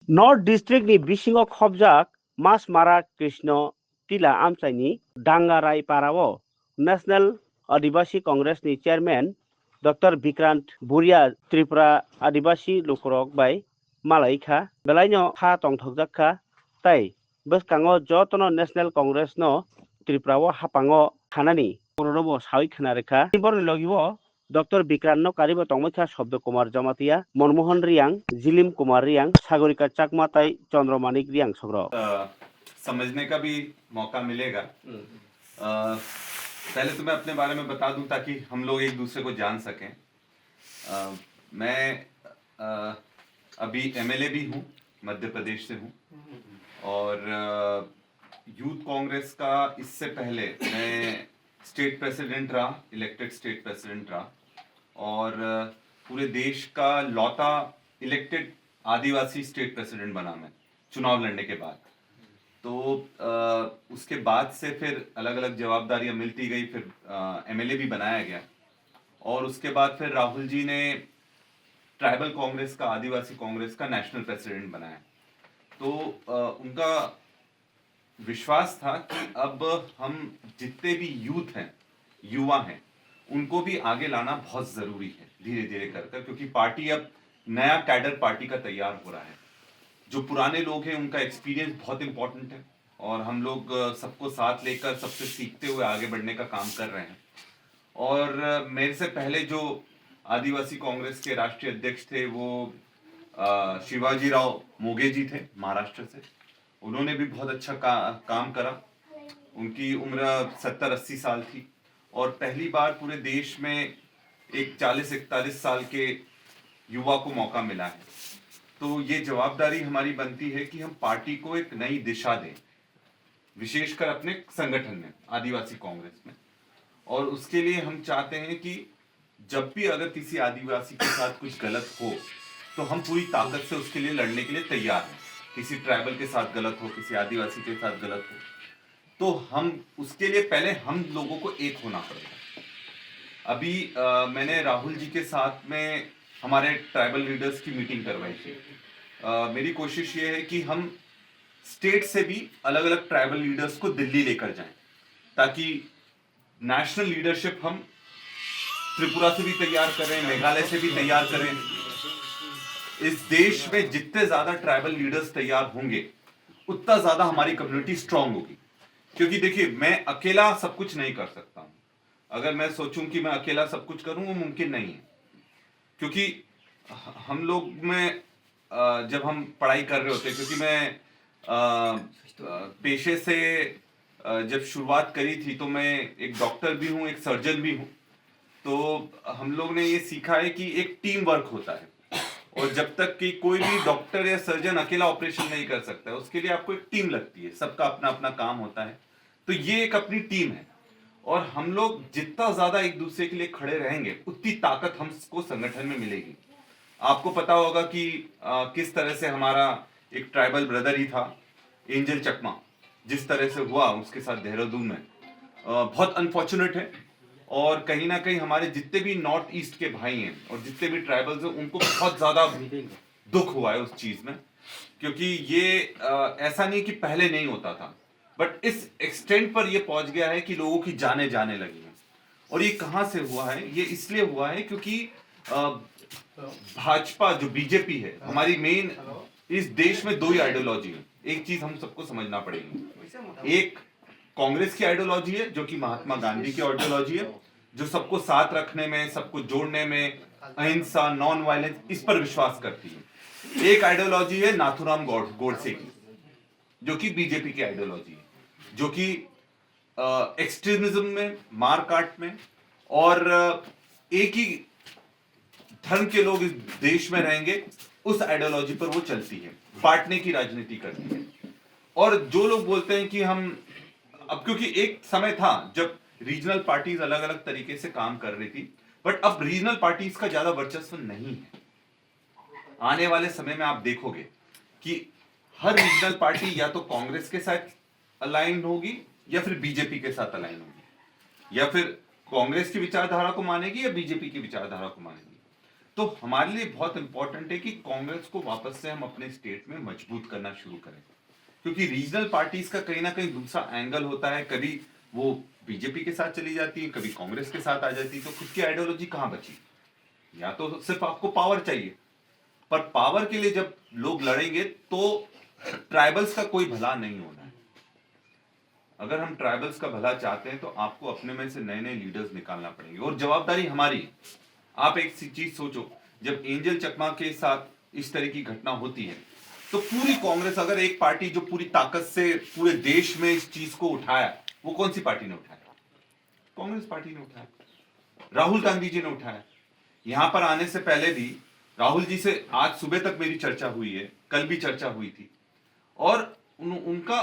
North डिस्ट्रिक्टनि बिसिङाव खबजाक मासमारा Krishna तिला आमसाइनि डांगाराईपाराव national आदिवासी कांग्रेसनि chairman doctor Vikrant बुरिया त्रिपुरा आदिवासी लुखरक bye मालायखा बेलायनो खा तंथकजाखा ताई बसकांगो जतनो नेशनेल कांग्रेस नो त्रिपुराव हापांगो खानानि कररबो सावि खानारेखा बरनि लगिबो डॉक्टर विक्रांत नो कारिबो तंगमैखा शब्द कुमार जमातिया मनमोहन रियांग जिलिम कुमार रियांग सागरिका चाकमा ताई चंद्रमानिक रियांग सग्र समझने का भी मौका मिलेगा। पहले तो मैं अपने बारे में बता दूं ताकि हम लोग एक दूसरे को जान सकें। मैं अभी एमएलए भी हूं, मध्य प्रदेश से हूं और यूथ कांग्रेस का इससे पहले मैं स्टेट प्रेसिडेंट रहा, इलेक्टेड स्टेट प्रेसिडेंट रहा और पूरे देश का लौता इलेक्टेड आदिवासी स्टेट प्रेसिडेंट बना मैं चुनाव लड़ने के बाद। तो उसके बाद से फिर अलग अलग जवाबदारियां मिलती गई, फिर एमएलए भी बनाया गया और उसके बाद फिर राहुल जी ने ट्राइबल कांग्रेस का, आदिवासी कांग्रेस का नेशनल प्रेसिडेंट बनाया। तो उनका विश्वास था कि अब हम जितने भी यूथ हैं, युवा हैं, उनको भी आगे लाना बहुत जरूरी है धीरे धीरे कर, क्योंकि पार्टी अब नया कैडर पार्टी का तैयार हो रहा है। जो पुराने लोग हैं उनका एक्सपीरियंस बहुत इंपॉर्टेंट है और हम लोग सबको साथ लेकर सबसे सीखते हुए आगे बढ़ने का काम कर रहे हैं। और मेरे से पहले जो आदिवासी कांग्रेस के राष्ट्रीय अध्यक्ष थे वो शिवाजी राव मोगे जी थे, महाराष्ट्र से। उन्होंने भी बहुत अच्छा काम करा। उनकी उम्र 70-80 साल थी और पहली बार पूरे देश में एक 40-41 साल के युवा को मौका मिला है। तो ये जवाबदारी हमारी बनती है कि हम पार्टी को एक नई दिशा दें, विशेषकर अपने संगठन में, आदिवासी कांग्रेस में। और उसके लिए हम चाहते हैं कि जब भी अगर किसी आदिवासी के साथ कुछ गलत हो तो हम पूरी ताकत से उसके लिए लड़ने के लिए तैयार हैं। किसी ट्राइबल के साथ गलत हो, किसी आदिवासी के साथ गलत हो, तो हम उसके लिए पहले हम लोगों को एक होना पड़ेगा। अभी मैंने राहुल जी के साथ में हमारे ट्राइबल लीडर्स की मीटिंग करवाई थी। मेरी कोशिश ये है कि हम स्टेट से भी अलग अलग ट्राइबल लीडर्स को दिल्ली लेकर जाएं, ताकि नेशनल लीडरशिप हम त्रिपुरा से भी तैयार करें, मेघालय से भी तैयार करें। इस देश में जितने ज्यादा ट्राइबल लीडर्स तैयार होंगे उतना ज्यादा हमारी कम्युनिटी स्ट्रांग होगी। क्योंकि देखिए, मैं अकेला सब कुछ नहीं कर सकता हूं। अगर मैं सोचूं कि मैं अकेला सब कुछ करूं, वो मुमकिन नहीं है। क्योंकि हम लोग में जब हम पढ़ाई कर रहे होते, क्योंकि मैं पेशे से जब शुरुआत करी थी तो मैं एक डॉक्टर भी हूं, एक सर्जन भी हूं। तो हम लोग ने ये सीखा है कि एक टीम वर्क होता है और जब तक कि कोई भी डॉक्टर या सर्जन अकेला ऑपरेशन नहीं कर सकता है, उसके लिए आपको एक टीम लगती है, सबका अपना अपना काम होता है। तो ये एक अपनी टीम है और हम लोग जितना ज्यादा एक दूसरे के लिए खड़े रहेंगे उतनी ताकत हमको संगठन में मिलेगी। आपको पता होगा कि किस तरह से हमारा एक ट्राइबल ब्रदर ही था, एंजल चकमा, जिस तरह से हुआ उसके साथ देहरादून में, बहुत अनफॉर्चुनेट है। और कहीं ना कहीं हमारे जितने भी नॉर्थ ईस्ट के भाई हैं और जितने भी ट्राइबल्स हैं, उनको बहुत ज्यादा दुख हुआ है उस चीज में। क्योंकि ये ऐसा नहीं कि पहले नहीं होता था, बट इस एक्सटेंट पर ये पहुंच गया है कि लोगों की जाने जाने लगी हैं। और ये कहां से हुआ है? ये इसलिए हुआ है क्योंकि भाजपा जो बीजेपी है हमारी मेन, इस देश में दो ही आइडियोलॉजी है। एक चीज हम सबको समझना पड़ेगी, एक कांग्रेस की आइडियोलॉजी है जो कि महात्मा गांधी की आइडियोलॉजी है, जो सबको साथ रखने में, सबको जोड़ने में, अहिंसा, नॉन वायलेंस, इस पर विश्वास करती है। एक आइडियोलॉजी है नाथुराम गोडसे की, जो कि बीजेपी की आइडियोलॉजी है, जो कि एक्सट्रीमिज्म में, मारकाट में और एक ही धर्म के लोग इस देश में रहेंगे, उस आइडियोलॉजी पर वो चलती है, बांटने की राजनीति करती है। और जो लोग बोलते हैं कि हम अब, क्योंकि एक समय था जब रीजनल पार्टीज अलग अलग तरीके से काम कर रही थी, बट अब रीजनल पार्टीज का ज्यादा वर्चस्व नहीं है। आने वाले समय में आप देखोगे कि हर रीजनल पार्टी या तो कांग्रेस के साथ अलाइन होगी या फिर बीजेपी के साथ अलाइन होगी, या फिर कांग्रेस की विचारधारा को मानेगी या बीजेपी की विचारधारा को मानेगी। तो हमारे लिए बहुत इंपॉर्टेंट है कि कांग्रेस को वापस से हम अपने स्टेट में मजबूत करना शुरू करें, क्योंकि रीजनल पार्टीज का कहीं ना कहीं दूसरा एंगल होता है, कभी वो बीजेपी के साथ चली जाती है, कभी कांग्रेस के साथ आ जाती है, तो खुद की आइडियोलॉजी कहां बची? या तो सिर्फ आपको पावर चाहिए, पर पावर के लिए जब लोग लड़ेंगे तो ट्राइबल्स का कोई भला नहीं होना है। अगर हम ट्राइबल्स का भला चाहते हैं तो आपको अपने में से नए नए लीडर्स निकालना पड़ेंगे, और जवाबदारी हमारी है। आप एक सी चीज सोचो, जब एंजल चकमा के साथ इस तरह की घटना होती है तो पूरी कांग्रेस, अगर एक पार्टी जो पूरी ताकत से पूरे देश में इस चीज को उठाया, वो कौन सी पार्टी ने उठाया? कांग्रेस पार्टी ने उठाया, राहुल गांधी जी ने उठाया। यहां पर आने से पहले भी राहुल जी से आज सुबह तक मेरी चर्चा हुई है, कल भी चर्चा हुई थी, और उनका